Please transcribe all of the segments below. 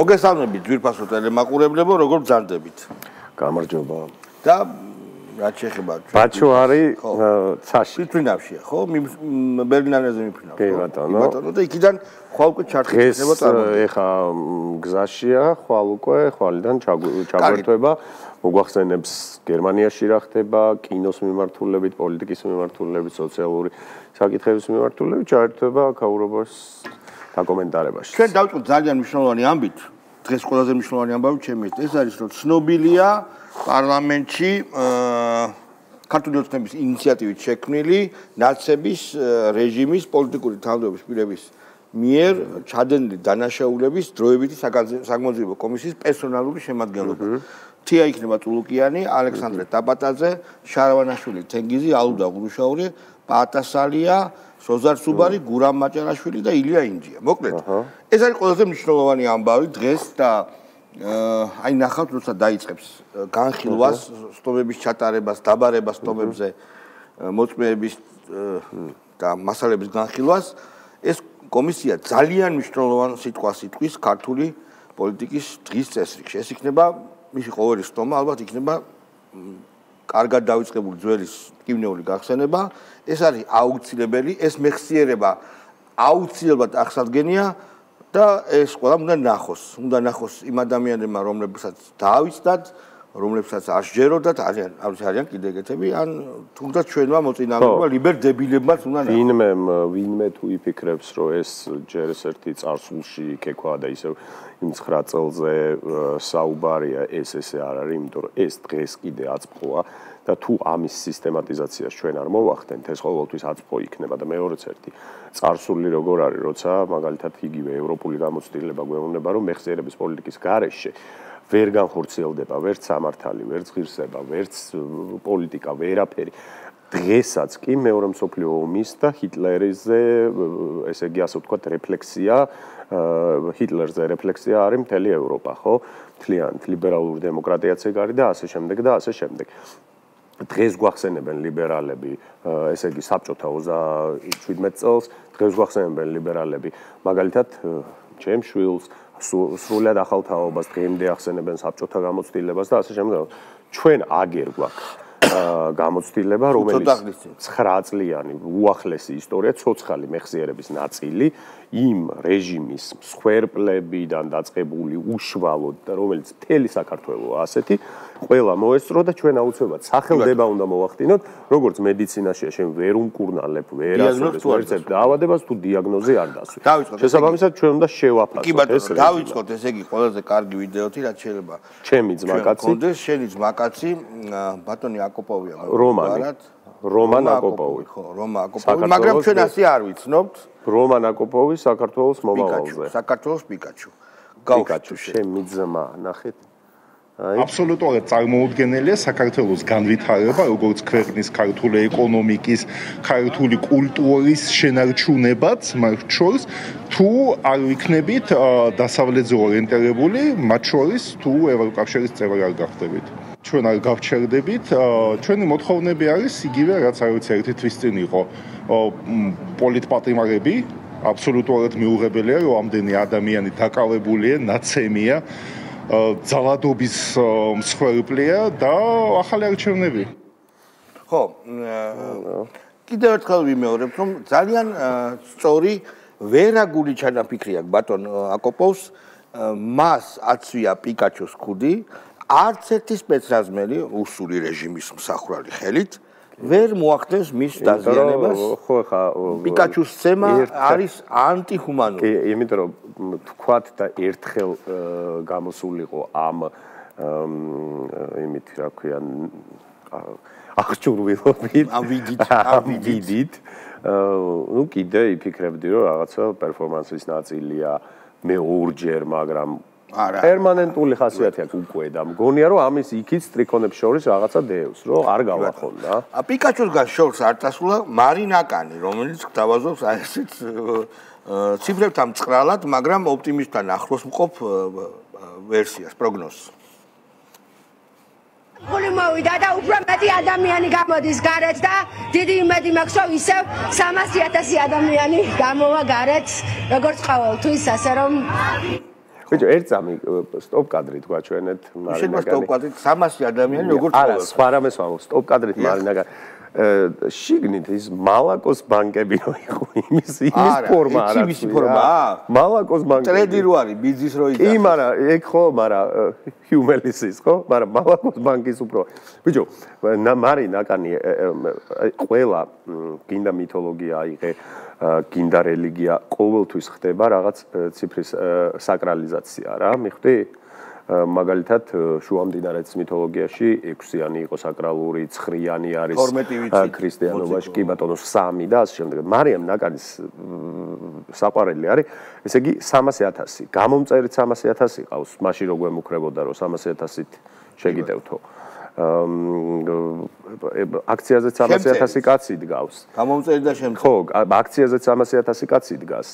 მოგესალმებით ძვირფასო ტელემაყურებლებო, როგორ ბრძანდებით? გამარჯობა. და რაც შეეხება ბაჩო არის ცაში. ფინავშია, ხო? ბერლინანეზე მიფრინავს. კი ბატონო. და იქიდან ხვალ უკვე ჩარჩება წარმოდება. ეხა გზაშია, ხვალ უკვე ხვალიდან ჩაგვერთვება. მოგვახსენებს გერმანიაში რა ხდება, კინოს მიმართულებით, პოლიტიკის მიმართულებით, სოციალური საკითხების მიმართულებით, ჩაერთვება ქაურობას დაკომენტარებაში. ჩვენ დავწყოთ ძალიან მნიშვნელოვანი ამბით. დღეს ყველაზე მნიშვნელოვანი ამბავი ჩემი ეს არის, რომ ცნობილია პარლამენტში ქართული ოცნების ინიციატივით შექმნილი ნაცების რეჟიმის პოლიტიკური თანამდებობის პირების მიერ ჩადენილი დანაშაულების დროებითი საგამოძიებო კომისიის პერსონალური შემადგენლობა. თია იქნება ტულუკიანი, ალექსანდრე ტაბატაძე, შარავანაშვილი, თენგიზი, ალუდა გურუშაური, პატასალია, სოზარ სუბარი, გურამ მაჭარაშვილი და ილია ინჯია. მოკლედ, ეს არის ყველაზე მნიშვნელოვანი ამბავი დღეს და აი ნახავთ, როცა დაიწყებს განხილვას, სტომების ჩატარებას, დაბარებას სტომებზე, მოწმეების და მასალების განხილვას, ეს კომისია ძალიან მნიშვნელოვან სიტყვას იტყვის ქართული პოლიტიკის დღის წესრიგში. ეს იქნება მისი ყოველი სტომა, ალბათ იქნება კარგად დავიწყებული ძველის ტკივნეული გახსენება. ეს არის აუცილებელი, ეს მეხსიერება აუცილებლად აღსადგენია და ეს ყველა უნდა ნახოს. უნდა ნახოს იმ ადამიანებმა, რომლებსაც დაავიწყდათ, რომლებსაც არ შეჯეროდათ, არიან კიდე ეგეთები, ან თუნდაც ჩვენმა მოწინააღმდეგეებმა ლიბერდებილებმაც უნდა ნახოს. ვინმე თუ იფიქრებს, რომ ეს ჯერ ერთი წარსულში იკექვა და ისევ იმ 9 წელზე საუბარია, ეს ესე არ არის, იმიტომ რომ ეს დღეს კიდე აწმყოა და თუ ამის სისტემატიზაციას ჩვენ არ მოვახდენთ, ეს ყოველთვის აწმყო იქნება და მეორეც ერთი წარსული როგორ არის, როცა მაგალითად იგივე ევროპული გამოცდილება გვეუბნება, რომ მეხსიერების პოლიტიკის გარეშე ვერ განხორციელდება ვერც სამართალი, ვერც ღირსება, ვერც პოლიტიკა, ვერაფერი. დღესაც კი მეორე მსოფლიო ომის და ჰიტლერიზე, ესე იგი ასე ვთქვათ, რეფლექსია, ჰიტლერზე რეფლექსია არის მთელი ევროპა, ხო? მთლიანად ლიბერალური დემოკრატიაც ეგ არის და ასე შემდეგ და ასე შემდეგ. დღეს გვახსენებენ ლიბერალები, ესე იგი საბჭოთა 37 წელს, დღეს გვახსენებენ ლიბერალები, მაგალითად, ჩემ შვილს სრულად ახალ თაობას დღემდე ახსენებენ საბჭოთა გამოცდილებას და ასე შემდეგ. ჩვენ აგერ გვაქვს გამოცდილება, რომელიც 9 წლიანი უახლესი ისტორია, ცოცხალი მეხსიერების ნაწილი, იმ რეჟიმის მსხვერპლებიდან დაწყებული უშუალოდ, რომელიც მთელი საქართველოა ასეთი, ყველა მოესწრო და ჩვენ აუცილებლად სახელდება უნდა მოვახდინოთ, როგორც მედიცინაშია, შენ ვერ უმკურნალებ, ვერ ასწორებს ვერცებ დაავადებას თუ დიაგნოზი არ დასვი. შესაბამისად ჩვენ უნდა შევაფასოთ ეს. დავიწყოთ, ესე იგი, ყველაზე კარგი ვიდეოთი, რაც შეიძლება. ჩემი ძმაკაცი, შენი ძმაკაცი, ბატონი აკოპოვია. რომან აკოპოვი. ხო, რომან აკოპოვი, მაგრამ ჩვენ ასე არ ვიცნობთ. რომან აკოპოვი საქართველოს მომავალზე. საქართველოს პიკაჩუ. პიკაჩუ, ჩემი ძმა, ნახეთ. აბსოლუტურად წარმოუდგენელია საქართველოს განვითარება, როგორც ქვეყნის ქართული ეკონომიკის, ქართული კულტურის შენარჩუნებაც, მათ შორის თუ არ ვიქნებით დასავლეთზე ორიენტირებული, მათ შორის თუ ევროკავშირის წევრი არ გახდებით. ჩვენ არ გავჩერდებით, ჩვენი მოთხოვნები არის იგივე, რაც არ ვიცი ერთი თვის წინ იყო პოლიტპატიმარები, აბსოლუტურად მიუღებელია, რომ ამდენი ადამიანი დაკავებულია, ნაცემია ძალადობის მსხვერპლია და ახალი არჩევნები. ხო, კიდევ ერთხელ ვიმეორებ, რომ ძალიან სწორი ვერაგული ჩანაფიქრი აქვს ბატონ აკოპოვს, მას აცვია პიკაჩუს ქუდი, არც ერთი სპეცრაზმელი რუსული რეჟიმის მსახურალი ხელით ვერ მოახდენს მის დაზიანებას. ხო, ხა პიკაჩუს ცემა არის ანტიჰუმანური. კი, იმიტომ რომ თქვათ და ერთხელ გამოსულიყო ამ იმით რა ქვია აღჭურვილობით, ამ ვიდით. ნუ კიდე იფიქრებდი რომ რაღაცა პერფორმანსის ნაწილია მე ორჯერ, მაგრამ პერმანენტული ხასიათი აქვს უკვე და მგონია რომ ამის იქით სტრიქონებს შორის რაღაცა დევს, რომ არ გავახონდა. პიკაჩუსგან შორს არ დასულა მარინაკანი, რომელიც გთავაზობს აი ესეთ ციფრებთან მწყრალად, მაგრამ ოპტიმისტთან ახლოს მყოფ ვერსიას, პროგნოზს. ხული მოვიდა და უფრო მეტი ადამიანი გამოდის გარეთ და დიდი იმედი მაქვს რომ ისევ 300,000 ადამიანი გამოვა გარეთ როგორც ყოველთვის, ასე რომ ბიჭო, ერთ წამი სტოპ კადრით გვაჩვენეთ მარინაგანი. შეიძლება სტოპ კადრით 300 ადამიანი როგორც არა, სხვა რამეს ვამბობ, სტოპ კადრით მარინაგანი. შიგნით ის მალაკოს ბანკები რო იყო, იმის ფორმა არა. არა, ის ფორმაა? მალაკოს ბანკები. ტრედი რო არის, ბიზნეს რო იძახის. კი, მაგრამ ეგ ხო, მაგრამ ჰიუმელისის ხო? მაგრამ მალაკოს ბანკის უფრო. ბიჭო, მარინაგანი ყველა გინდა მითოლოგია აიღე, გინდა რელიგია, ყოველთვის ხდება რაღაც ციფრის საკრალიზაცია რა, მიხვდი? მაგალითად შუამდინარეთის მითოლოგიაში 6-იანი იყო საკრალური, 9-იანი არის ქრისტიანობაში, კი ბატონო 3 და ასე შემდეგ. მარიამ ნაკანის საყვარელი არის, ესე იგი 300,000. გამომწერით 300,000 ყავს, მაშინ რო გვემუქრებოდა რომ 300,000-ით შეგიტევთო. აქციაზე 300,000 კაცი დგავს. გამომწერით და შემწე. ხო, აქციაზე 300,000 კაცი დგას.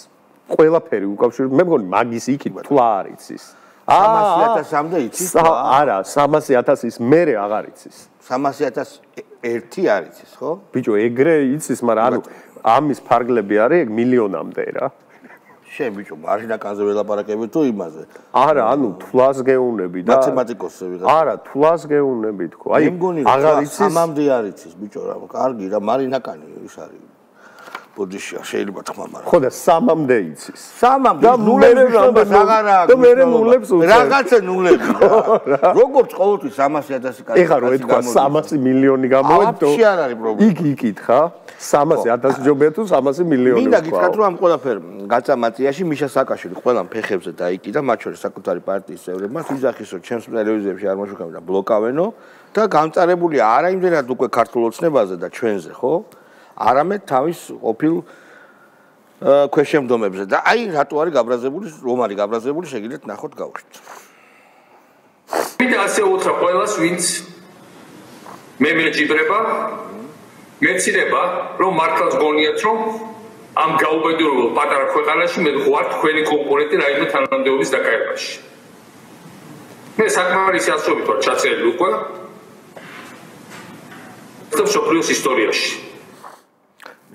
ყველაფერი უკავშირდება, მე მგონი მაგის იქით თვლა არ იცის. 300,000-მდე იცის? არა, 300,000-ის მერე აღარ იცის. 300,001 არ იცის, ხო? ბიჭო, ეგრე იცის, მაგრამ ანუ ამის ფარგლები არის ეგ მილიონამდე რა. შენ ბიჭო, მარინაკანზე ველაპარაკები თუ იმაზე? არა, ანუ თვლას გეუნები და მათემატიკოსზე ვიღაც. არა, თვლას გეუნები თქო. აი, აღარ იცის. 3-მდე არ იცის, ბიჭო, რა, კარგი რა, маринакანი ის არის. ბოდიშია, შეიძლება თქვა, მაგრამ ხო და 3-მდე იცის. 3-მდე და ნულებს აღარ აქვს. და მე ნულებს უწევ. რაღაცა ნულები რა. როგორც ყოველთვის 300,000 კაცი. ეხლა რო ეთქვა 300 მილიონი გამოვედო. აფში არ არის პრობლემა. იქ იკითხა 300,000 ჯობია თუ 300 მილიონი. მინდა გითხრათ რომ ამ ყველაფერ გაწამატიაში მიშა საკაშვილი ყველამ ფეხებზე დაიკიდა, მათ შორის საკუთარი პარტიის წევრებმა ვიზახის რომ ჩემს ტელევიზიებში არ მოშუქავენ და ბლოკავენო და გამწარებულია არა იმდენად უკვე ქართულ ოცნებაზე და ჩვენზე, ხო? არამედ თავის ყოფილ ქვეშემდომებზე და აი რატო არის გაბრაზებული, რომ არის გაბრაზებული, შეგიძლიათ ნახოთ გავხსნით. მინდა ასე უთხრა ყველას, ვინც მე მეჯიბრება, მეცილება, რომ მართლაც გონიათ, რომ ამ გაუბედურებულ პატარა ქვეყანაში მე ვარ თქვენი კონკურენტი რაიმე თანამდებობის დაკავებაში. მე საკმარისი ასობით ვარ ჩაწერილი უკვე. სოფლიოს ისტორიაში.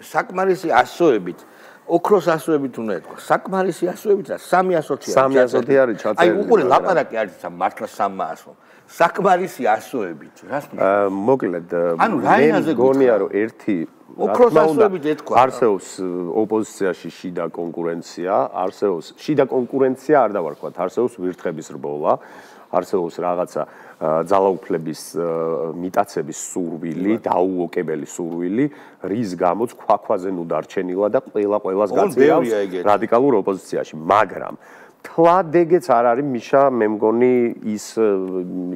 საკმარისი ასოებით, ოქროს ასოებით უნდა ეთქვა. საკმარისი ასოებით და 300 300 არის ჩაწერილი. აი უყურე ლაპარაკი არის მართლა 300. საკმარისი ასოებით, რას მოკლედ ანუ რაინაზე გონია რომ ერთი ოქროს ასოებით ეთქვა. არსებობს ოპოზიციაში შიდა კონკურენცია, არსებობს შიდა კონკურენცია არ დავარქვათ, არსებობს ვირთხების რბოლა, არსებობს რაღაცა ძალაუფლების მიტაცების სურვილი, დაუოკებელი სურვილი, რის გამოც ქვაქვაზე ნუ დარჩენილა და ყველას გაწიავს რადიკალურ ოპოზიციაში, მაგრამ თლადეგეც არ არის მიშა მე მგონი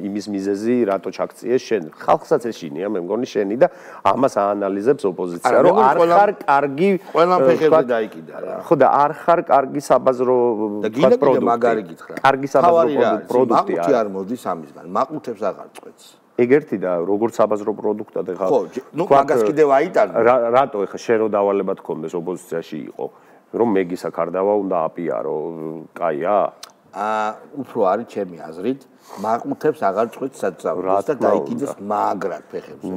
იმის მიზეზი რატო ჩაქციეს შენ ხალხსაც ეშინია მე მგონი შენი და ამას აანალიზებს ოპოზიცია რომ არ ხარ კარგი ყველამ ფეხებზე დაიკიდა რა ხო და არ ხარ კარგი საბაზრო პროდუქტი მაგარი გითხრა კარგი საბაზრო პროდუქტი არ მოდის ამისგან მაყუთებს აღარ წყვეტს ეგ ერთი და როგორც საბაზრო პროდუქტად ეხა ხო ნუ მაგას კიდევ აიტანო რატო ეხა შენ რო დავალებად გქონდეს ოპოზიციაში იყო რომ მეგისა კარდავა უნდა აპიარო, კაია? უფრო არის ჩემი აზრით, მაყუთებს აღარ წყვეტს საწავლოს და დაიკიდეს მაგრად ფეხებზე.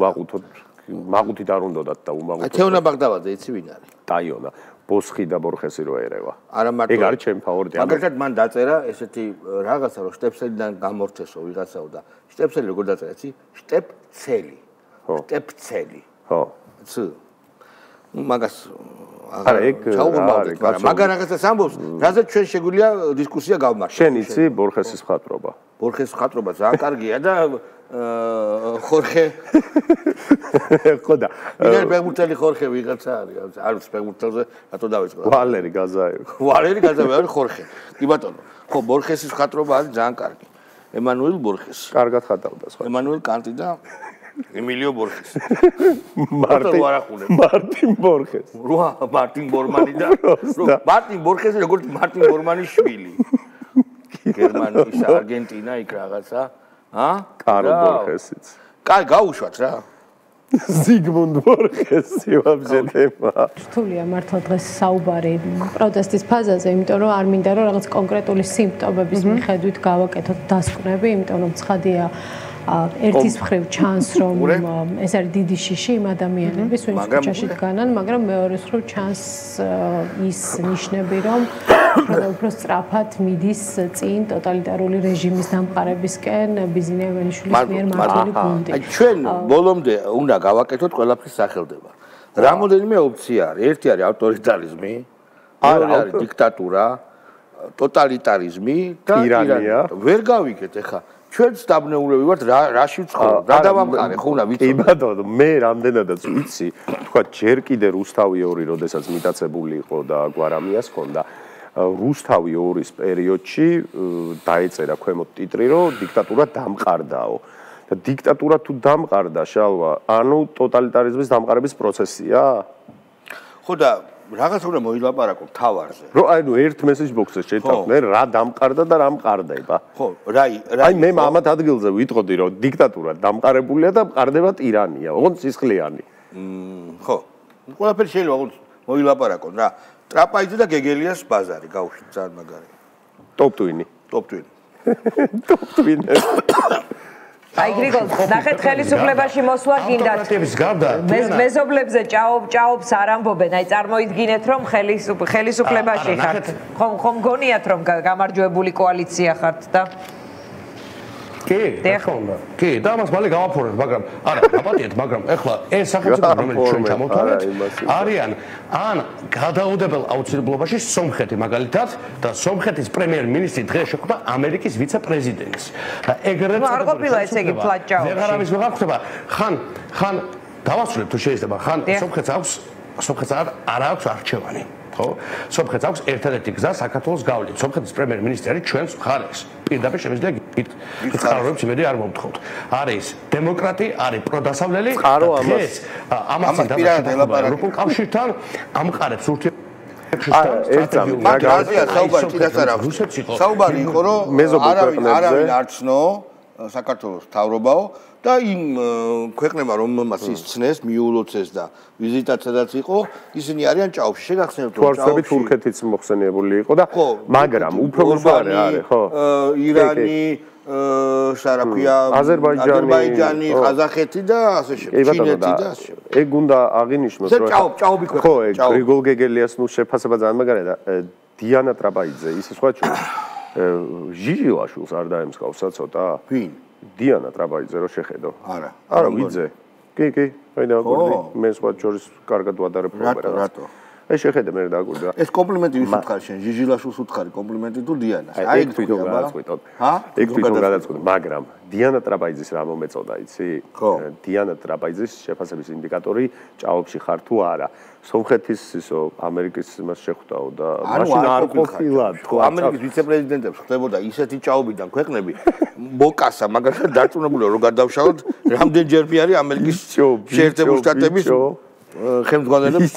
მაყუთით არ უნდათ და უმაყუთებს. თეონა ბაგდავაძე იცი ვინ არის? ტაიონა, ბოსხი და ბორხესი რო ერევა. არა მარტო. ეგ არის ჩემი ფავორიტი. მაგალითად მან დაწერა ესეთი რაღაცა რომ შტეფსელიდან გამორჩესო ვიღაცაო და შტეფსელი როგორ დაწერა, იცი? შტეფცელი. შტეფცელი. ხო. ც. მაგას არა ეგ ჩაუღმავდით მაგრამ რაღაცას ამბობს რაზეც ჩვენ შეგვიძლია დისკუსია გავმართოთ შენ იცი ბორხესის მხატვრობა ბორხესის მხატვრობა ძალიან კარგია და ხორხე ხო და ვინ ფეგმურტელი ხორხე ვიღაცა არის არის ფეგმურტელზე რატო დავიწყო ვალერი გაზაევი არის ხორხე კი ბატონო ხო ბორხესის მხატვრობა არის ძალიან კარგი ემანუელ ბორხესი კარგად ხატავდა სხვა ემანუელ კანტი და ემილიო ბორხესი. მარტინ ბორხესი. რა, მარტინ ბორმანი და მარტინ ბორხესი როგორც მარტინ ბორმანის შვილი. გერმანიის არგენტინა იქ რაღაცა, კარლ ბორხესიც. კაი, გაუშვათ რა. ზიგმუნდ ბორხესი ვაბჟე თემა. რთულია მართლა დღეს საუბარი პროტესტის ფაზაზე, იმიტომ რომ არ მინდა რომ რაღაც კონკრეტული სიმპტომების მიხედვით გავაკეთოთ დასკვნები, იმიტომ რომ ცხადია ერთის მხრივ ჩანს რომ ეს არის დიდი შიში იმ ადამიანების ვინც ქუჩაში დგანან, მაგრამ მეორეს მხრივ ჩანს ის ნიშნები რომ უფრო სწრაფად მიდის წინ ტოტალიტარული რეჟიმის დამყარებისკენ ბიზნეს ევანიშვილის მიერ მართული გუნდი. ჩვენ ბოლომდე უნდა გავაკეთოთ ყველაფრის სახელდება. რამოდენიმე ოფცია არის. ერთი არის ავტორიტარიზმი, მეორე არის დიქტატურა, ტოტალიტარიზმი და ტირანია. ვერ გავიგეთ ეხა ჩვენც დაბნეულები ვართ რაში ვცხოვრობ. რა დავამყარე ხო უნდა ვიცოდე. ბატონო, მე რამდენადაც ვიცი, თქვა ჯერ კიდე რუსთავი 2, როდესაც მიტაცებული იყო და გვარამიას ჰქონდა. რუსთავი 2-ის პერიოდში დაეწერა ქვემოთ ტიტრი, რომ დიქტატურა დამყარდაო. და დიქტატურა თუ დამყარდა, შალვა, ანუ ტოტალიტარიზმის დამყარების პროცესია? ხო და რაღაც უნდა მოილაპარაკო თავარზე. რო ანუ ერთ მესეჯ ბოქსზე შეთავდნენ რა დამყარდა და რა მყარდება. ხო, აი მე ამათ ადგილზე ვიტყოდი რომ დიქტატურა დამყარებულია და მყარდება ტირანია, ოღონდ სისხლიანი. ხო. ყველაფერი შეიძლება ოღონდ მოილაპარაკონ რა. ტრაპაიძე და გეგელიას ბაზარი გავუშვით ძალიან მაგარი. ტოპტვინი. აი გრიგოლ, ნახეთ ხელისუფლებაში მოსვლა გინდათ. მეზობლებზე ჭაობს არ ამბობენ, აი წარმოიდგინეთ რომ ხელისუფლებაში ხართ. ხომ გონიათ რომ გამარჯვებული კოალიცია ხართ და კი, კი, და ამას მალე გავაფორებ, მაგრამ არა, დაპატიეთ, მაგრამ ეხლა ეს სახელმწიფო რომელიც ჩვენ ჩამოვთვალეთ, არიან ან გადაუდებელ აუცილებლობაში სომხეთი მაგალითად და სომხეთის პრემიერ-მინისტრი დღეს შეხვდა ამერიკის ვიცე-პრეზიდენტს. და ეგრეთ არ ყოფილა ესე იგი ფლატჭაოში. ვეღარავის ვეღარ ხვდება, ხან დავასრულებ თუ შეიძლება, ხან სომხეთს არ აქვს არჩევანი. ხო? სომხეთს აქვს ერთადერთი გზა საქართველოს გავლით. სომხეთის პრემიერ-მინისტრი არის ჩვენს მხარეს. პირდაპირ შემიძლია გითხარობებს იმედი არ მომთხოვთ. არის დემოკრატი, არის პროდასავლელი. დღეს ამას დაბაჭდება ევროპულ კავშირთან ამყარებს საუბარი იყო რომ არავინ არ ცნო საქართველოს მთავრობაო და იმ ქვეყნებმა რომელმაც ისცნეს, მიულოცეს და ვიზიტაც სადაც იყო, ისინი არიან ჭაობში. შეგახსენებთ რომ ჭაობში თურქეთიც მოხსენიებული იყო და მაგრამ უფრო მსვარე არის, ხო? ირანი, შარაფია, აზერბაიჯანი, ყაზახეთი და ასე შემდეგ. ჩინეთი და ასე შემდეგ. ეგ უნდა აღინიშნოს, რომ ჭაობი ქვეყნა. ხო, ეგ გრიგოლ გეგელიას ნუ შეფასება ძალიან მაგარია და დიანა ტრაბაიძე ისე სხვა ჩვენ ჟიჟილაშვილს არ დაემსგავსა ცოტა? ვინ? დიანა ტრაბაიძე რო შეხედო. არა, ვიძე. კი, აი დააკვირდი. მე სხვა ჯორის კარგად ვადარებ პროგრამას. რატო? აი შეხედე მე დააკვირდი. ეს კომპლიმენტი ვის უთხარი შენ? ჟიჟილაშვილს უთხარი კომპლიმენტი თუ დიანას? აი ეგ თვითონ გადაწყვიტოთ. ეგ თვითონ გადაწყვიტოთ, მაგრამ დიანა ტრაბაიძის რა მომეწოდა, იცი? დიანა ტრაბაიძის შეფასების ინდიკატორი ჭაობში ხარ თუ არა. სომხეთის ისო ამერიკის იმას შეხვდაო და მაშინ არ ყოფილა თუ ამერიკის ვიცე-პრეზიდენტებს ხდებოდა ისეთი ჭაობიდან ქვეყნები მოკასა მაგალითად დარწმუნებული რომ გადავშალოთ რამდენჯერმე არის ამერიკის შეერთებული შტატების ხელმძღვანელები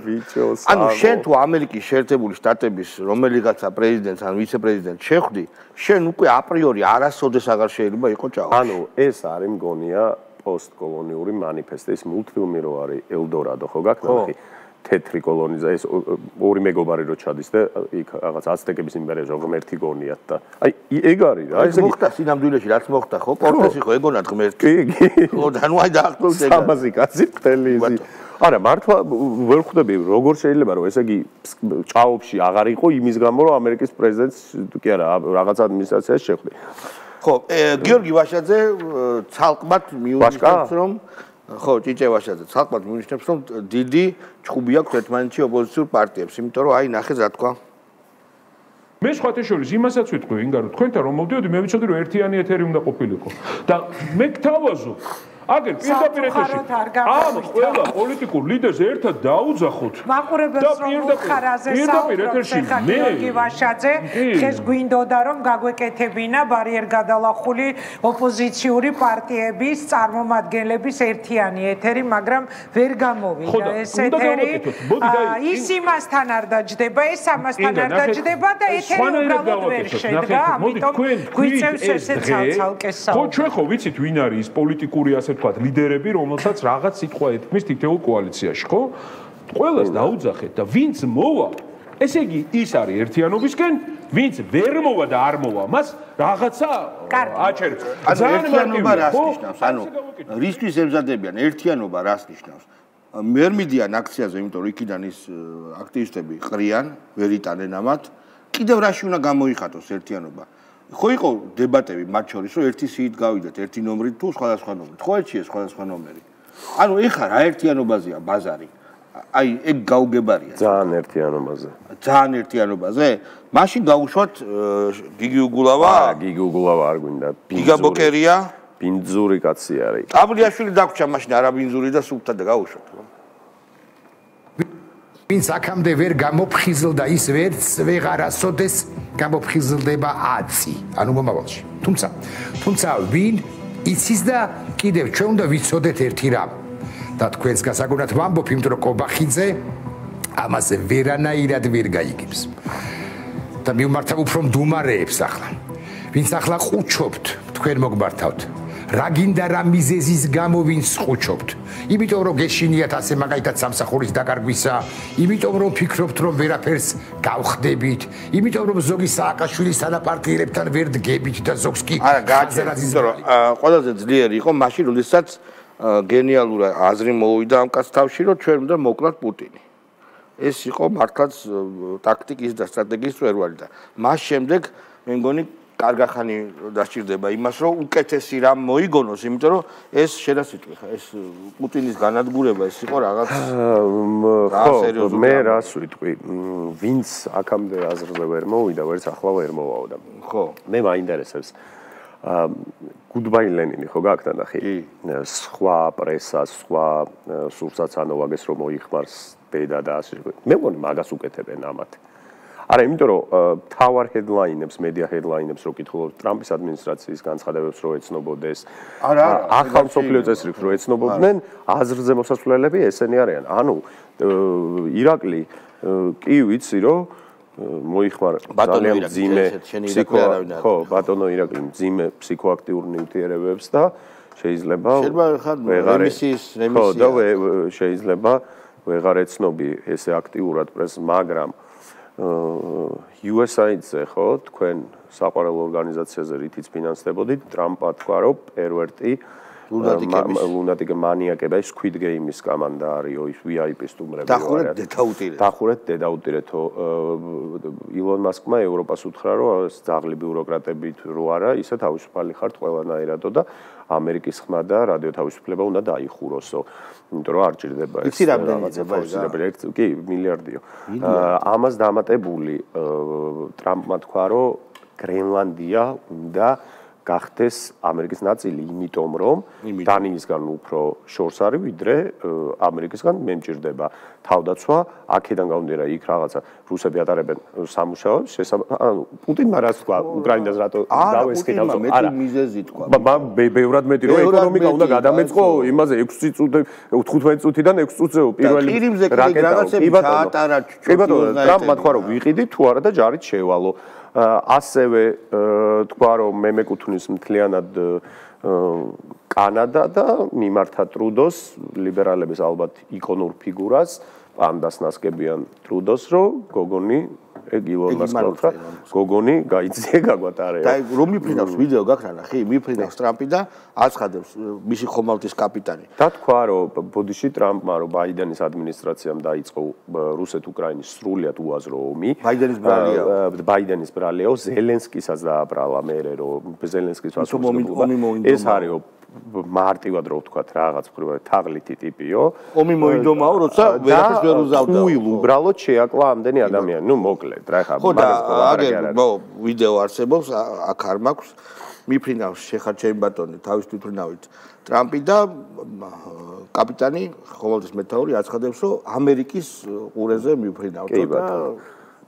ბიჭო ანუ შენ თუ ამერიკის შეერთებული შტატების რომელიღაცა პრეზიდენტს ან ვიცე-პრეზიდენტს შეხვდი შენ უკვე აპრიორი არასოდეს აღარ შეიძლება იყო ჭაობში ანუ ეს არის მგონია პოსტკოლონიური მანიფესტი, ეს მულტფილმი რო არის ელდორადო, ხო გაქნახი? თეთრი კოლონიზა, ეს ორი მეგობარი რო ჩადის და იქ რაღაც აცტეკების იმპერიაში ღმერთი გონიათ და აი ეგ არის რა. ეს მოხდა სინამდვილეში, რაც მოხდა, ხო? კორტესი ხო ეგონათ ღმერთი. კი. ხო, და ნუ აი დაახლოებით ეგ. სამაზი კაცი მთელი ისი. არა, მართლა ვერ ხვდები, როგორ შეიძლება რომ ესე იგი ჭაობში აღარ იყო იმის გამო, რომ ამერიკის პრეზიდენტს კი არა, რაღაც ადმინისტრაციას შეხვდი. ხო, გიორგი ვაშაძე ცალკმად მიუნიშნებს რომ ხო, ჭიჭე ვაშაძე ცალკმად მიუნიშნებს რომ დიდი ჭხუბი აქვს ერთმანეთში ოპოზიციურ პარტიებს, იმიტომ რომ აი ნახეთ რა თქვა. მე სხვათაშორის იმასაც ვიტყვი, ინგა რომ თქვენთან რომ მოვდიოდი, მე ვიცოდი რომ ერთიანი ეთერი უნდა ყოფილიყო. და მე გთავაზობ აგერ პირდაპირ ეთერში ამ ყველა პოლიტიკურ ლიდერს ერთად დაუძახოთ მაყურებელს რომ უხარაზე საუბრობს ხა გიორგი ვაშაძე ხეს გვინდოდა რომ გაგვეკეთებინა ბარიერ გადალახული ოპოზიციური პარტიების წარმომადგენლების ერთიანი ეთერი მაგრამ ვერ გამოვიდა ეს ეთერი ის იმასთან არ დაჯდება ეს ამასთან არ დაჯდება და ეთერი უბრალოდ ვერ შედგა ამიტომ გვიწევს ესე ცალ-ცალკე საუბარი ხო ჩვენ ხო ვიცით ვინ არის ის პოლიტიკური ასე ვთქვათ ლიდერები რომელსაც რაღაც სიტყვა ეთქმის თითოეულ კოალიციაში ხო ყველას დაუძახეთ და ვინც მოვა ესე იგი ის არის ერთიანობისკენ, ვინც ვერ მოვა და არ მოვა, მას რაღაცა აჩერებს. ერთიანობა რას ნიშნავს? ანუ რისთვის ემზადებიან ერთიანობა რას ნიშნავს? ვერ მიდიან აქციაზე, იმიტომ რომ იქიდან ის აქტივისტები ყრიან, ვერ იტანენ ამათ. კიდევ რაში უნდა გამოიხატოს ერთიანობა? ხო იყო დებატები მათ შორის, რომ ერთი სიით გავიდეთ, ერთი ნომრით თუ სხვადასხვა ნომრით. ხო ეჩიეს სხვადასხვა ნომერი. ანუ ეხლა რა ერთიანობაზეა ბაზარი? აი ეგ გაუგებარია. ძალიან ერთიანობაზე. ძალიან ერთიანობაზე? მაშინ გაუშვათ გიგი უგულავა? გიგი უგულავა არ გვინდა. გიგა ბოკერია? ბინძური კაცი არის. ტაბლიაშვილი დაგვრჩა მაშინ არა ბინძური და სულთა და გაუშვათ. ვინც აქამდე ვერ გამოფხიზლდა ის ვერც ვეღარასოდეს გამოფხიზლდება აცი. ანუ მომავალში. თუმცა ვინ იცის და კიდევ ჩვენ უნდა ვიცოდეთ ერთი რამ. და თქვენს გასაგონად ვამბობ, იმიტომ რომ კობახიძე ამაზე ვერანაირად ვერ გაიგებს. და მივმართავ უფრო მდუმარეებს ახლა. ვინც ახლა ყუჩობთ, თქვენ მოგმართავთ. რა გინდა რა მიზეზის გამო ვინც ყუჩობთ? იმიტომ რომ გეშინიათ ასე მაგალითად სამსახურის დაკარგვისა, იმიტომ რომ ფიქრობთ რომ ვერაფერს გავხდებით, იმიტომ რომ ზოგი სააკაშვილის თანაპარტიელებთან ვერ დგებით და ზოგს კი არა გააჩერეთ, რომ ყველაზე ძლიერი იყო მაშინ, როდესაც გენიალური აზრი მოვიდა ამ კაც თავში, რომ ჩვენ უნდა მოკლათ პუტინი. ეს იყო მართლაც ტაქტიკის და სტრატეგიის წვერვალი და მას შემდეგ მე მგონი კარგახანი დასჭირდება იმას, რომ უკეთესი რამ მოიგონოს, იმიტომ რომ ეს შედასიტყვი ხა, ეს პუტინის განადგურება, ეს იყო რაღაც ხო, მე რას ვიტყვი, ვინც აქამდე აზრზე ვერ მოვიდა, ვერც ახლა ვერ მოვაოდა. ხო, მე მაინტერესებს Goodbye Lenin, ხო გაქვთ ნახი? სხვა პრესა, სხვა სურსაცანოვაგეს რომ მოიხმარს დედა და ასე. მე მგონი მაგას უკეთებენ ამათ. არა, იმიტომ რომ თავარ headline-ებს, media headline-ებს რო კითხულობთ ტრამპის ადმინისტრაციის განცხადებებს რო ეცნობოდეს. ახალ მსოფლიო წესრიგს რო ეცნობოდნენ, აზრზე მოსასვლელები ესენი არიან. ანუ ირაკლი კი ვიცი რომ მოიხმარ ძალიან მძიმე ხო, ბატონო ირაკლი მძიმე ფსიქოაქტიურ ნივთიერებებს და შეიძლება შეიძლება ვეღარ ეცნობი ესე აქტიურად პრესს, მაგრამ USAID-ზე ხო, თქვენ საყვარელ ორგანიზაციაზე რითიც ფინანსდებოდით, ტრამპმა თქვა, რომ პერვერტი ლუნატიკე მანიაკება ის Squid Game-ის კომანდა არის, ის VIP სტუმრები ვართ. დახურეთ დედაუტირეთო. ილონ მასკმა ევროპას უთხრა, რომ ძაღლი ბიუროკრატებით რო არა, ისე თავისუფალი ხართ ყველანაირადო და ამერიკის ხმა და რადიო თავისუფლება უნდა დაიხუროსო. იმიტომ რომ არ ჭირდება ეს რაღაცა კი მილიარდიო. ამას დამატებული ტრამპმა თქვა, რომ გრენლანდია უნდა გახდეს ამერიკის ნაწილი, იმიტომ რომ დანიისგან უფრო შორს არის, ვიდრე ამერიკისგან მემჭირდება თავდაცვა, აქედან გამომდინარე იქ რაღაცა რუსები ატარებენ სამუშაოებს, ანუ პუტინმა რაც თქვა, უკრაინას რატო დავესყიდავს, არა, მიზეზი თქვა. ბევრად მეტი რომ ეკონომიკა უნდა გადამეწყო, იმაზე 15 წუთიდან 6 წუთზე პირველი რაკეტა ჩაატარა. კი ბატონო, ტრამპმა თქვა რომ ვიყიდით თუ არა და ჯარით შევალო. ასევე თქვა რომ მე მეკუთვნის მთლიანად კანადა და მიმართა ტრუდოს ლიბერალების ალბათ იკონურ ფიგურას პანდას ნასკებიან ტრუდოს რომ გოგონი ილონ მასკმა უთხრა გოგონი გაიძიე გაგვატარეო. და რომ მიფრინავს ვიდეო გაქვს ნახი, მიფრინავს ტრამპი და აცხადებს მისი ხომალდის კაპიტანი. და თქვა რომ ბოდიში ტრამპმა რომ ბაიდენის ადმინისტრაციამ დაიწყო რუსეთ-უკრაინის სრულიად უაზრო ომი. ბაიდენის ბრალიაო, ზელენსკისაც დააბრალა მერე რომ ზელენსკის ვასწავლებლობა. ეს არის მარტივად რო ვთქვათ რაღაც თაღლითი ტიპიო. ომი მოიდომაო, როცა ვერაფერს ვერ უზავდა. უბრალოდ შეაკლა ამდენი ადამიანი. ნუ მოკლედ, რა ხა ვიდეო არსებობს, აქ არ მაქვს. მიფრინავს შეხარჩენი ბატონი თავის თვითმფრინავით ტრამპი და კაპიტანი ხომალდის მეთაური აცხადებს, რომ ამერიკის ყურეზე მიფრინავთ და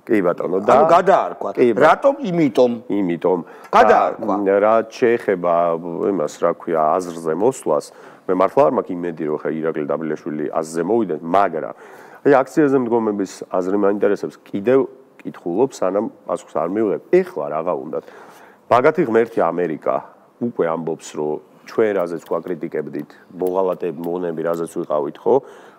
კი ბატონო და ანუ გადაარქვა. რატომ? იმიტომ. გადაარქვა. რა შეეხება იმას, რა ქვია, აზრზე მოსვლას, მე მართლა არ მაქვს იმედი, რომ ხა ირაკლი დაბლიაშვილი აზრზე მოვიდნენ, მაგრამ აი აქციაზე მდგომების აზრი მაინტერესებს. კიდევ კითხულობ, სანამ პასუხს არ მივიღებ. ეხლა რაღა უნდათ? ბაგათი ღმერთი ამერიკა უკვე ამბობს, რომ ჩვენ რაზეც ვაკრიტიკებდით, მოღალატები, მონები რაზეც ვიყავით, ხო?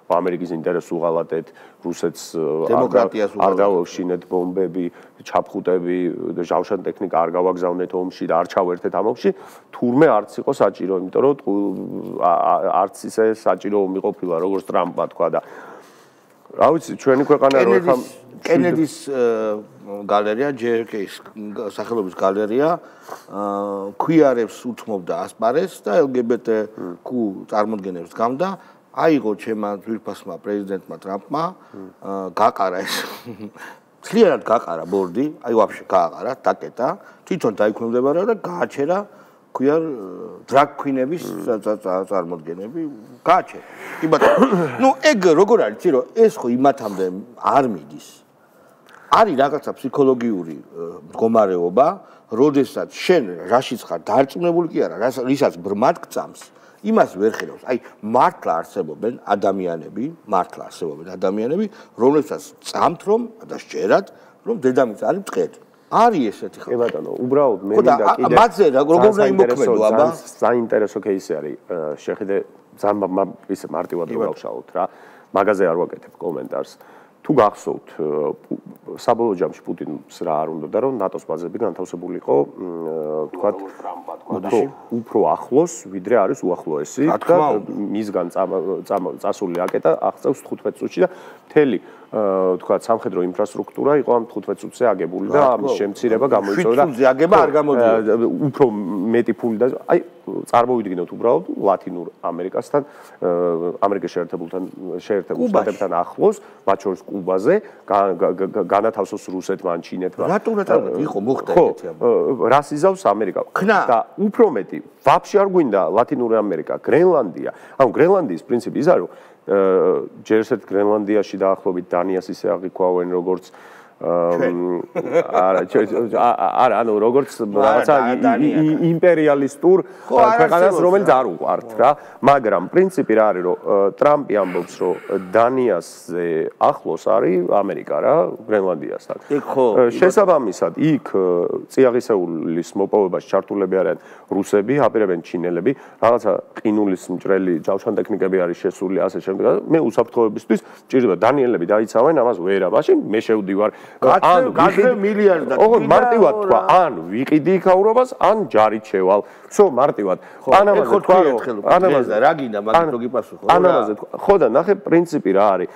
ამერიკის ინტერესს უღალატეთ, რუსეთს დემოკრატიას არ დავშინეთ ბომბები, ჩაფხუტები, ჟავშან ტექნიკა არ გავაგზავნეთ ომში და არ ჩავერთეთ ამ ომში, თურმე არც იყო საჭირო, იმიტომ რომ არც ისე საჭირო ომი ყოფილა, როგორც ტრამპმა თქვა და რა ვიცი, ჩვენი ქვეყანა რო ეხლა კენედის გალერეა, JFK-ის სახელობის გალერეა ქვიარებს უთმობდა ასპარეზს და LGBT-Q წარმოდგენებს გამდა. აიღო ჩემმა ძვირფასმა პრეზიდენტმა ტრამპმა, გაყარა ეს. ცლიანად გაყარა ბორდი, აი ვაფშე გააყარა, დაკეტა, თვითონ დაიქვემდებარა და გააჩერა ქვიარ დრაგ ქვინების წარმოდგენები, გააჩერა. კი ბატონო. ნუ ეგ როგორ არის, იცი რომ ეს ხო იმათამდე არ მიდის. არის რაღაცა ფსიქოლოგიური მდგომარეობა, როდესაც შენ რაშიც ხარ დარწმუნებული კი არა, რისაც ბრმად გწამს, იმას ვერ ხედავს. აი, მართლა არსებობენ ადამიანები, რომლებსაც წამთ რომ და სჯერათ, რომ დედამიწა არის მწყერი. არის ესეთი ხალხი. კი ბატონო, უბრალოდ მე მინდა კიდე მათზე როგორ უნდა იმოქმედო, აბა? საინტერესო кейსი არის. შეხედე ძალიან ისე მარტივად რო გავშალოთ რა. მაგაზე არ ვაკეთებ კომენტარს. თუ გახსოვთ, საბოლოო ჯამში პუტინს რა არ უნდოდა, რომ ნატოს ბაზები განთავსებულიყო, თქვათ, უფრო ახლოს, ვიდრე არის უახლოესი და მისგან წასული აკეტა აღწევს 15 წუთში და მთელი თქვათ, სამხედრო ინფრასტრუქტურა იყო ამ 15 წუთზე აგებული და ამის შემცირება გამოიწვია და 7 წუთზე აგება არ გამოდიოდა. უფრო მეტი ფული და აი წარმოვიდგინოთ უბრალოდ ლათინურ ამერიკასთან, ამერიკის შეერთებულ შტატებთან ახლოს, მათ შორის კუბაზე, განათავსოს რუსეთმა ან ჩინეთმა. რატომ იყო მოხდა ეგეთი ამბავი? რას იზავს ამერიკა? და უფრო მეტი, ვაფშე არ გვინდა ლათინური ამერიკა, გრენლანდია. ანუ გრენლანდიის პრინციპი ის არის, ჯერ ერთ გრენლანდიაში დაახლოებით დანიას ისე აღიქვავენ როგორც არა, ანუ როგორც რაღაცა იმპერიალისტურ ქვეყანას, რომელიც არ უყვართ რა. მაგრამ პრინციპი რა არის, რომ ტრამპი ამბობს, რომ დანიასზე ახლოს არის ამერიკა რა, გრენლანდიასთან. შესაბამისად, იქ წიაღისეულის მოპოვებაში ჩართულები არიან რუსები, აპირებენ ჩინელები, რაღაცა ყინულის მჭრელი ჯავშან ტექნიკები არის შესული, ასე შემდეგ. მე უსაფრთხოებისთვის ჭირდება დანიელები დაიცავენ ამას ვერა, მაშინ მე შევდივარ გაგრე მილიარდა. ოღონდ მარტივად თქვა, ან ვიყიდი იქაურობას, ან ჯარით შევალ. всё, მარტივად. ანამაზე თქვა, ანამაზე რა გინდა, მაგით რო გიპასუხო. ანამაზე ხო და ნახე პრინციპი რა არის.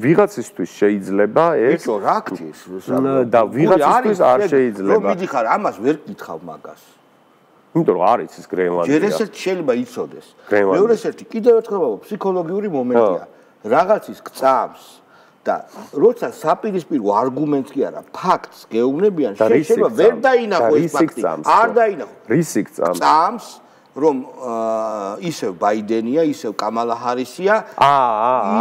ვიღაცისთვის შეიძლება ეს ბიჭო, რა გქის? და ვიღაცისთვის არ შეიძლება. რომ მიდიხარ, ამას ვერ გითხავ მაგას. იმიტომ რომ არის ის გრენლანდია. ჯერ ესეთ შეიძლება იცოდეს. მეორე ერთი კიდევ ერთხელ ფსიქოლოგიური მომენტია. რაღაცის გწამს და როცა საპირისპირო არგუმენტს კი არა, ფაქტს გეუბნებიან, შეიძლება ვერ დაინახო ეს ფაქტი. არ დაინახო. რისი გწამს? გწამს, რომ ისევ ბაიდენია, ისევ კამალა ჰარისია,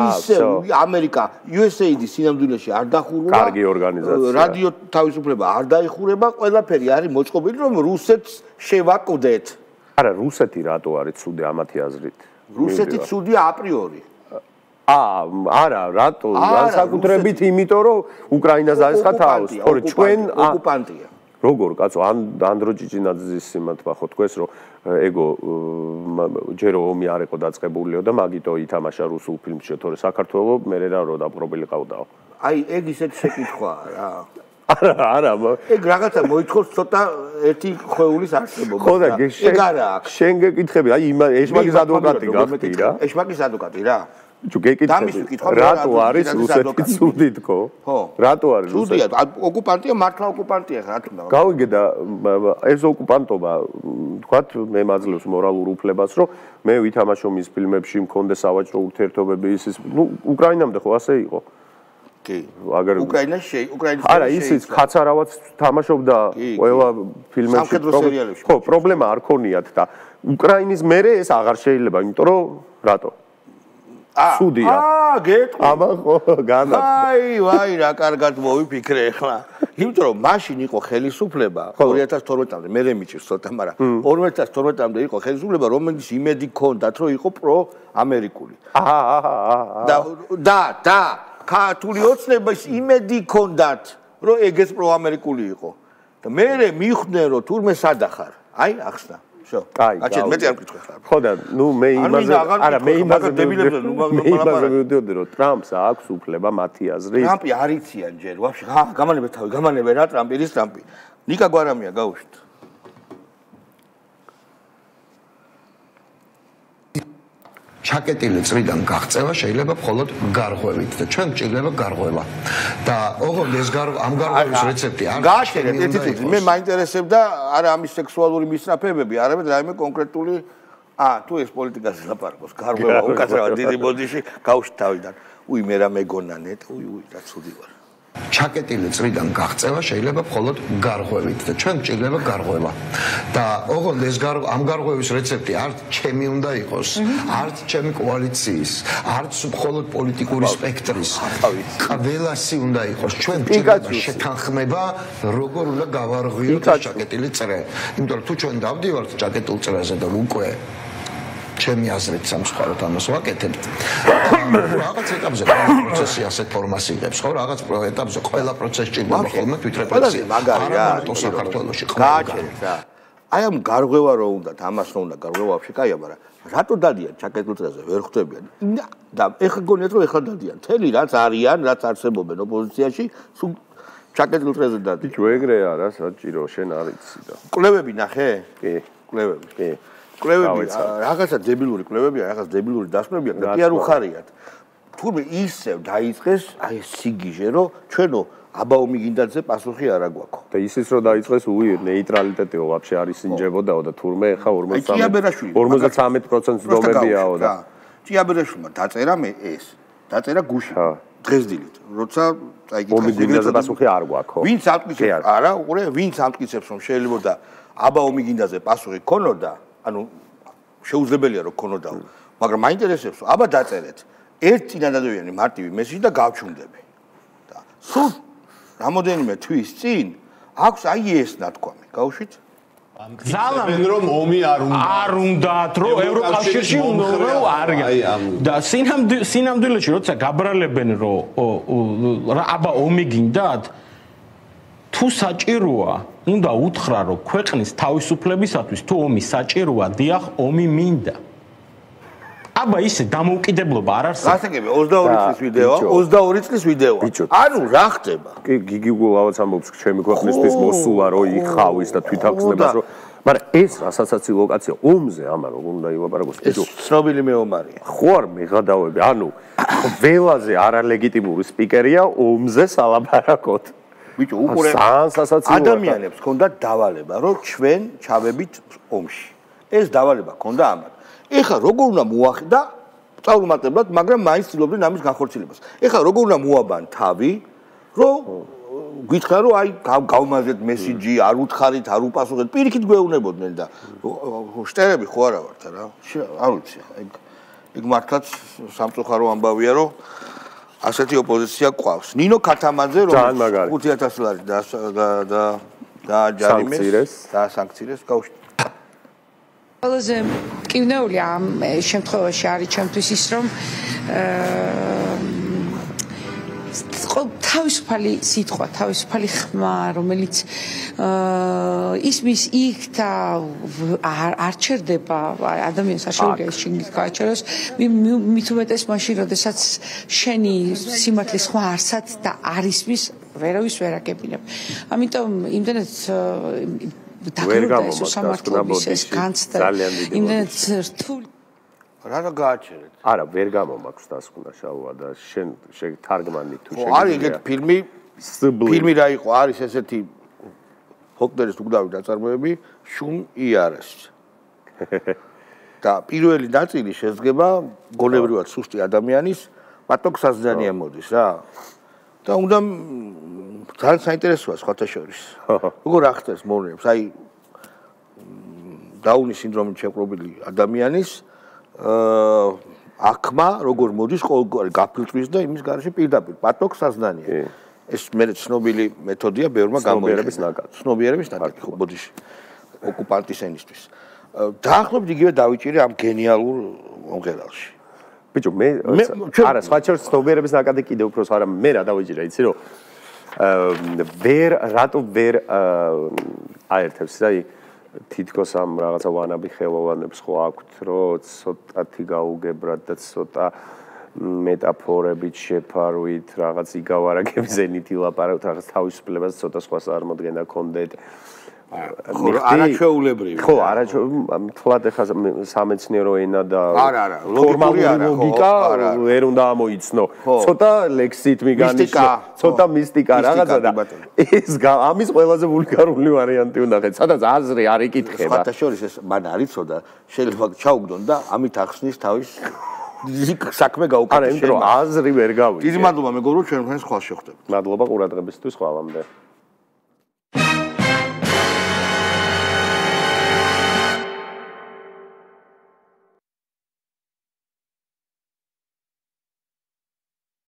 ისევ ამერიკა, USA-დის სინამდვილეში არ დახურულა. კარგი ორგანიზაცია. რადიო თავისუფლება არ დაიხურება, ყველაფერი არის მოწყობილი, რომ რუსეთს შევაკვდეთ. არა, რუსეთი რატო არის ცუდი ამათი აზრით? რუსეთი ცუდია აპრიორი. არა, რატო? განსაკუთრებით იმიტომ, რომ უკრაინას დაესხა თავს. თორე ჩვენ ოკუპანტია. როგორ კაცო, ანდრო ჭიჭინაძის იმათმა ხო თქვეს, რომ ეგო ჯერო ომი არ იყო დაწყებულიო და მაგიტო ითამაშა რუსულ ფილმში, თორე საქართველოს მე რა რო დაპყრობილი ყავდაო. აი, ეგ ისეთ შეკითხვაა რა. არა, ეგ რაღაცა მოითხოვს ცოტა ერთი ხვეულის არსებობა. ხო და ეგ არა აქვს. შენ გეკითხები, აი ეშმაკის ადვოკატი გახდი რა. ეშმაკის ადვოკატი რა. ბიჭო, გეკითხები, რატო არის რუსეთი ცუდი თქო? ხო. რატო არის ცუდია, ოკუპანტია, მართლა ოკუპანტია, რა თქმა უნდა. გავიგე და ეს ოკუპანტობა, თქვათ, მე მაძლევს მორალურ უფლებას, რომ მე ვითამაშო მის ფილმებში, მქონდეს სავაჭრო ურთიერთობები, ის ნუ უკრაინამდე ხო ასე იყო? კი. უკრაინაში არა, ისიც ხაცარავაც თამაშობდა ყველა ფილმებში. სამხედრო სერიალებში. ხო, პრობლემა არ ქონიათ და უკრაინის მერე ეს აღარ შეიძლება, იმიტომ რომ რატო? სუდია. გეტყვი. აბა ხო, განა. ვაი, რა კარგად მოვიფიქრე ახლა. იმიტომ რომ მაშინ იყო ხელისუფლება 2012-მდე, მე რემიჭირს ცოტა, მაგრამ 2012-მდე იყო ხელისუფლება, რომელიც იმედი ქონდათ, რომ იყო პრო-ამერიკული. და ქართული ოცნებას იმედი ქონდათ, რომ ეგეც პრო-ამერიკული იყო. და მე მიხვდნენ, რომ თურმე სადახარ. აი, ახსნა. всё. კაი, მეტი არ მკითხე ხარ. ხო და ნუ მე იმაზე არა მე იმაზე მივიდოდი რომ ტრამპს აქვს უფლება მათი აზრით. ტრამპი არ იციან ჯერ, ვაფშე, გამანებე თავი, გამანებე რა ტრამპი, ის ტრამპი. ნიკა გვარამია გაუშვით. ჩაკეტილი წრიდან გაღწევა შეიძლება მხოლოდ გარღვევით და ჩვენ გვჭირდება გარღვევა. და ოღონდ ეს ამ გარღვევის რეცეპტი არ გააჩერეთ ერთი მე მაინტერესებდა არა ამის სექსუალური მისწრაფებები, არამედ რაიმე კონკრეტული თუ ეს პოლიტიკაზე ლაპარაკობს, გარღვევა უკაცრავად დიდი ბოდიში გავუშვით თავიდან. უი მე რა მეგონა ნეტ, უი რა ცუდი ვარ. ჩაკეტილი წრიდან გაღწევა შეიძლება მხოლოდ გარღვევით და ჩვენ გვჭირდება გარღვევა. და ოღონდ ეს ამ გარღვევის რეცეპტი არც ჩემი უნდა იყოს, არც ჩემი კოალიციის, არც მხოლოდ პოლიტიკური სპექტრის. ყველასი უნდა იყოს. ჩვენ გვჭირდება შეთანხმება, როგორ უნდა გავარღვიოთ ჩაკეტილი წრე. იმიტომ რომ თუ ჩვენ დავდივართ ჩაკეტილ წრეზე და უკვე ჩემი აზრით სამწუხაროდ ამას ვაკეთებთ. რაღაც ეტაპზე პროცესი ასეთ ფორმას იღებს, ხო? რაღაც ეტაპზე ყველა პროცესი ჭირდება ხოლმე თვითრეფლექსია. არა მარტო საქართველოში. გააჩერეთ რა. აი ამ გარღვევა რო უნდათ, ამას რო უნდა გარღვევა ვაფშე კაია, მაგრამ რატო დადიან ჩაკეტილ წრეზე ვერ ხვდებიან? და ეხლა გონიათ რომ ეხლა დადიან. თელი რაც არიან, რაც არსებობენ ოპოზიციაში, სულ ჩაკეტილ წრეზე დადიან. ბიჭო, ეგრეა რა, საჭირო შენ არ იცი და. კვლევები ნახე? კი. კვლევები. კი. კვლევები რაღაცა დებილური კვლევებია, რაღაც დებილური დასკვნებია და კი არ უხარიათ. თურმე ისევ დაიწყეს აი სიგიჟე, რომ ჩვენო აბაო მიგინდაძე პასუხი არ აგვაქვს. და ისიც რომ დაიწყეს ნეიტრალიტეტიო ვაფშე არის ინჯებოდაო და თურმე ხა 43% დომებიაო და ჭიაბერაშვილმა დაწერა მე ეს. დაწერა გუში. დღესდილით, როცა წაიკითხა მიგინდაძე პასუხი არ გვაქვს. ვინც ამტკიცებს, არა, უყურე, ვინც ამტკიცებს რომ შეიძლება აბაო მიგინდაძე პასუხი ქონოდა ანუ შეუძლებელია რომ ქონოდაო, მაგრამ მაინტერესებს, აბა დაწერეთ ერთ წინადადებიანი მარტივი მესიჯი და გავჩუნდები. და სულ რამოდენიმე თვის წინ აქვს აი ეს ნათქვამი, გავუშვით? ზალამ რომ ომი არ უნდათ რომ ევროკავშირში რომ არიან და სინამდვილეში როცა გაბრალებენ რომ აბა ომი გინდათ თუ საჭიროა უნდა უთხრა რომ ქვეყნის თავისუფლებისათვის თუ ომი საჭიროა დიახ ომი მინდა აბა ისე დამოუკიდებლობა არ არსებობს გასაგები 22 წლის ვიდეოა 22 წლის ვიდეოა ანუ რა ხდება კი გიგი გულავაც ამბობს ჩემი ქვეყნისთვის მოსულა რომ იხავის და თვითაგზნებას რომ მაგრამ ეს ასაცაცი ლოკაცია ომზე ამა როგორ უნდა ილაპარაკოს ეს ცნობილი მეომარია ხო არ მეღადავები ანუ ველაზე არალეგიტიმური სპიკერია ომზე სალაპარაკოთ ბიჭო უყურე ადამიანებს ქონდათ დავალება რომ ჩვენ ჩავებით ომში ეს დავალება ქონდა ამათ ეხლა როგორ უნდა მოახდა წაულმატებლად მაგრამ მაინც ცდილობდნენ ამის განხორციელებას ეხლა როგორ უნდა მოაბან თავი რომ გითხრა რომ აი გავმაზეთ მესიჯი არ უთხარით არ უპასუხეთ პირიქით გვეუბნებოდნენ და შტერები ხო არა ვართ რა არ ვიცი ეგ მართლაც სამწუხარო ამბავია რომ ასეთი ოპოზიცია ყავს ნინო ქათამაძე რომელიც 5000 ლარი დააჯარიმეს და სანქცირეს გავუშვით ყველაზე მტკივნეული ამ შემთხვევაში არის ჩემთვის ის რომ თავისუფალი სიტყვა, თავისუფალი ხმა, რომელიც ისმის იქ და არ ჩერდება ადამიანს არ შეუძლია ის შიგნით გააჩეროს მით უმეტეს მაშინ როდესაც შენი სიმართლის ხმა არსად და არ ისმის ვერავის ვერ აკებინებ ამიტომ იმდენად დაგროვდა ეს სამართლობის ეს განცდა იმდენად რთული რა გააჩერეთ? არა, ვერ გამომაქვს დასკვნა შაუა და შენ შეთარგმანი თუ შეგიძლია. არის ეგეთი ფილმი რა იყო, არის ესეთი ფოლკლორის უგდავი ნაწარმოები შუმ იარეს. და პირველი ნაწილი შედგება გონებრივად სუსტი ადამიანის პატოკ საზნანია მოდის რა. და უნდა ძალიან საინტერესოა სხვათა შორის. როგორ ახდენს მოვლენებს, აი დაუნის სინდრომით შეპყრობილი ადამიანის აქმა როგორ მოდის ყოველგვარი გაფილტვის და იმის გარშე პირდაპირ პატოკ საზნანია. ეს მე ცნობილი მეთოდია ბევრმა გამოიყენებს ცნობიერების ნაკადი ხო ბოდიში ოკუპანტის ენისთვის. დაახლოებით იგივე დავიჭირე ამ გენიალურ მომღერალში. ბიჭო მე არა სხვა შორს ცნობიერების ნაკადი კიდე უფრო არა მე რა დავიჭირე იცი რომ ვერ რატო ვერ აერთებს აი თითქოს ამ რაღაცა ვანაბი ხელოვანებს ხო აქვთ, რომ ცოტათი გაუგებრად და ცოტა მეტაფორებით შეფარვით, რაღაც იგავარაგების ზენითი ლაპარაკობთ, რაღაც თავისუფლებას ცოტა სხვა წარმოდგენა გქონდეთ. არაჩვეულებრივი. ხო, თლად ეხა სამეცნიერო ენა და ფორმალური ლოგიკა ვერ უნდა ამოიცნო. ცოტა ლექსით მიგანიშნო, ცოტა მისტიკა რაღაცა და ეს ამის ყველაზე ვულგარული ვარიანტი უნდა ხედავ. სადაც აზრი არ იკითხება. სხვათა შორის ეს მან არიცოდა, შეიძლება ჩაუგდონ და ამით ახსნის თავის საქმე გაუკეთეს. არა, იმიტომ რომ აზრი ვერ გავიგე. დიდი მადლობა მეგობრო, ჩვენ ხვალ შევხვდებით. მადლობა ყურადღებისთვის, ხვალამდე.